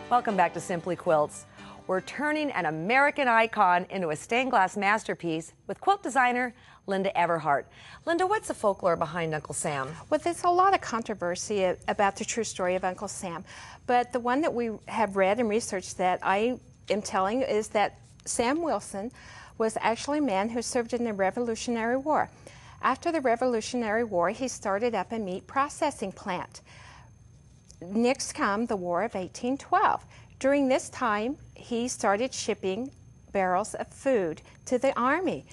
Welcome back to Simply Quilts. We're turning an American icon into a stained glass masterpiece with quilt designer Linda Everhart. Linda, what's the folklore behind Uncle Sam? Well, there's a lot of controversy about the true story of Uncle Sam, but the one that we have read and researched that I am telling you is that Sam Wilson was actually a man who served in the Revolutionary War. After the Revolutionary War, he started up a meat processing plant. Next come the War of 1812. During this time, he started shipping barrels of food to the Army.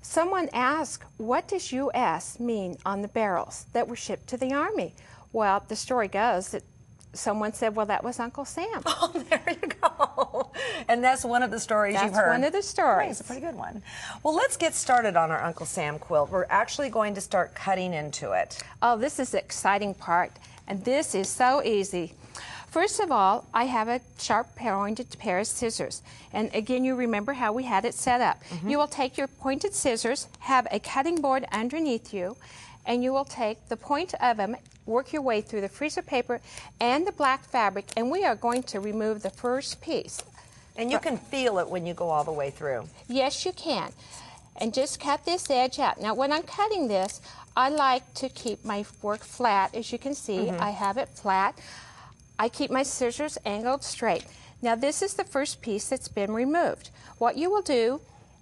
Someone asked, what does U.S. mean on the barrels that were shipped to the Army? Well, the story goes that someone said, well, that was Uncle Sam. Oh, there you go. And that's one of the stories you've heard. That's one of the stories. It's a pretty good one. Well, let's get started on our Uncle Sam quilt. We're actually going to start cutting into it. Oh, this is the exciting part, and this is so easy. First of all, I have a sharp-pointed pair of scissors. And again, you remember how we had it set up. You will take your pointed scissors, have a cutting board underneath you, and you will take the point of them, work your way through the freezer paper and the black fabric, and we are going to remove the first piece. And you can feel it when you go all the way through. Yes, you can. And just cut this edge out. Now, when I'm cutting this, I like to keep my work flat. As you can see, I have it flat. I keep my scissors angled straight. Now, this is the first piece that's been removed. What you will do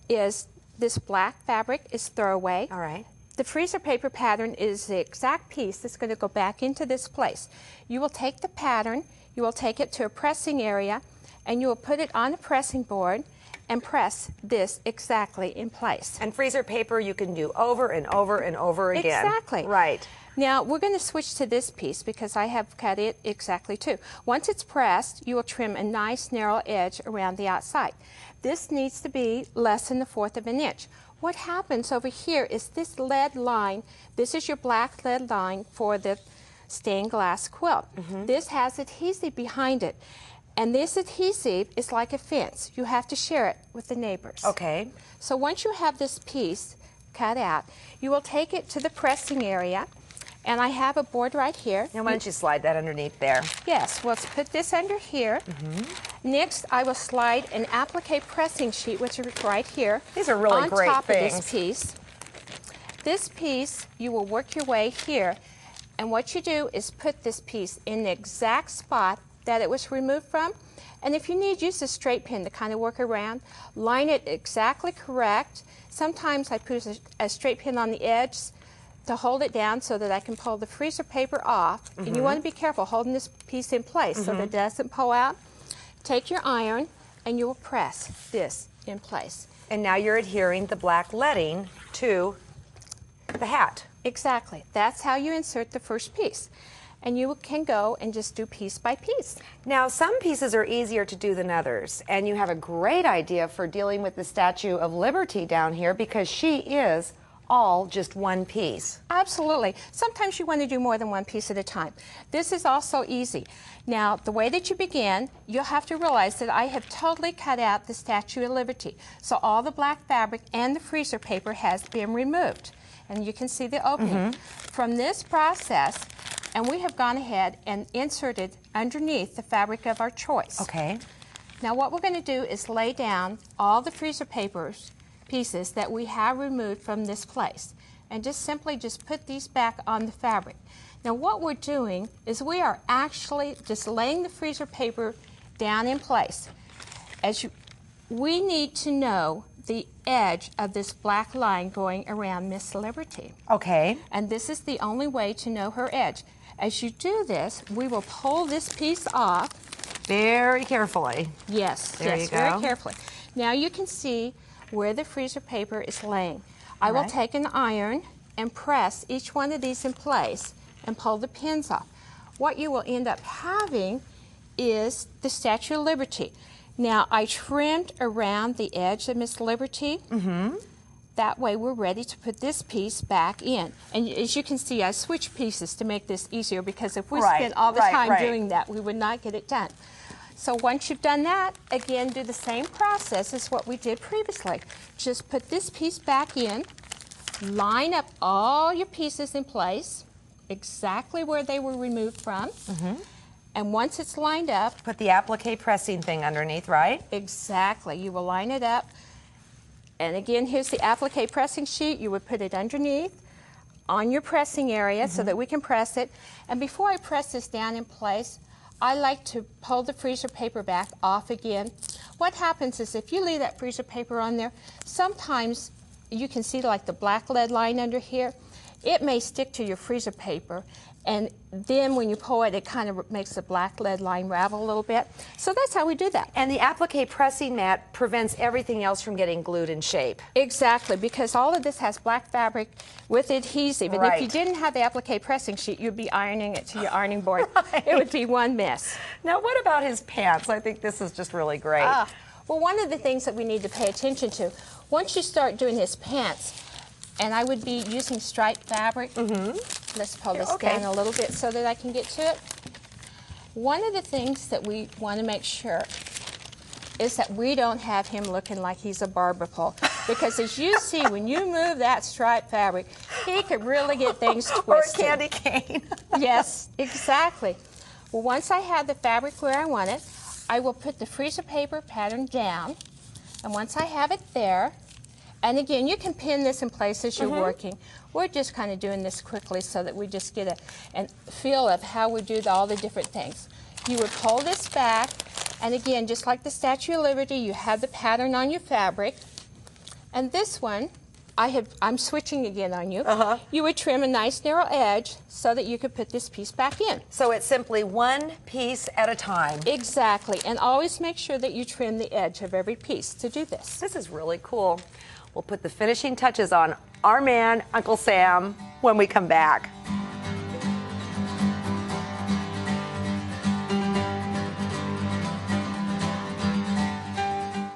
is this black fabric is throwaway. All right. The freezer paper pattern is the exact piece that's going to go back into this place. You will take the pattern, you will take it to a pressing area, and you will put it on a pressing board and press this exactly in place. And freezer paper you can do over and over and over again. Exactly. Right. Now, we're going to switch to this piece because I have cut it exactly too. Once it's pressed, you will trim a nice narrow edge around the outside. This needs to be less than 1/4 of an inch. What happens over here is this lead line, this is your black lead line for the stained glass quilt. This has adhesive behind it. And this adhesive is like a fence. You have to share it with the neighbors. Okay. So once you have this piece cut out, you will take it to the pressing area. And I have a board right here. Now, why don't you slide that underneath there? Yes, let's put this under here. Next, I will slide an applique pressing sheet, which is right here. These are really great on top things. of this piece. This piece, you will work your way here. And what you do is put this piece in the exact spot that it was removed from. And if you need, use a straight pin to kind of work around. Line it exactly correct. Sometimes I put a straight pin on the edge to hold it down so that I can pull the freezer paper off. And you want to be careful holding this piece in place so that it doesn't pull out. Take your iron and you will press this in place. And now you're adhering the black leading to the hat. Exactly. That's how you insert the first piece. And you can go and just do piece by piece. Now, some pieces are easier to do than others, and you have a great idea for dealing with the Statue of Liberty down here because she is all just one piece. Absolutely. Sometimes you want to do more than one piece at a time. This is also easy. Now, the way that you begin, you'll have to realize that I have totally cut out the Statue of Liberty. So all the black fabric and the freezer paper has been removed. And you can see the opening. From this process, and we have gone ahead and inserted underneath the fabric of our choice. Okay. Now what we're going to do is lay down all the freezer papers pieces that we have removed from this place and just simply put these back on the fabric. Now what we're doing is we are actually just laying the freezer paper down in place. We need to know the edge of this black line going around Miss Liberty. Okay. And this is the only way to know her edge. As you do this, we will pull this piece off. Very carefully. Yes, there you go. Very carefully. Now you can see where the freezer paper is laying. I will take an iron and press each one of these in place and pull the pins off. What you will end up having is the Statue of Liberty. Now I trimmed around the edge of Miss Liberty. That way we're ready to put this piece back in. And as you can see, I switched pieces to make this easier because if we spent all the time doing that, we would not get it done. So once you've done that, again, do the same process as what we did previously. Just put this piece back in, line up all your pieces in place, exactly where they were removed from, And once it's lined up, put the applique pressing thing underneath, right? exactly, you will line it up. And again, here's the applique pressing sheet. You would put it underneath on your pressing area so that we can press it. And before I press this down in place, I like to pull the freezer paper back off again. What happens is if you leave that freezer paper on there, sometimes you can see like the black lead line under here. It may stick to your freezer paper, and then when you pull it, it kind of makes the black lead line ravel a little bit. So that's how we do that. And the applique pressing mat prevents everything else from getting glued in shape. Exactly, because all of this has black fabric with adhesive. And if you Right. didn't have the applique pressing sheet, you'd be ironing it to your ironing board. It would be one mess. Now, what about his pants? I think this is just really great. Well, one of the things that we need to pay attention to, once you start doing his pants, and I would be using striped fabric. Let's pull this down a little bit so that I can get to it. One of the things that we want to make sure is that we don't have him looking like he's a barber pole. Because as you see, when you move that striped fabric, he could really get things twisted. Or a candy cane. Yes, exactly. Well, once I have the fabric where I want it, I will put the freezer paper pattern down. And once I have it there, and again, you can pin this in place as you're working. We're just kind of doing this quickly so that we just get a feel of how we do all the different things. You would pull this back, and again, just like the Statue of Liberty, you have the pattern on your fabric. And this one, I'm switching again on you. You would trim a nice narrow edge so that you could put this piece back in. So it's simply one piece at a time. Exactly, and always make sure that you trim the edge of every piece to do this. This is really cool. We'll put the finishing touches on our man, Uncle Sam, when we come back.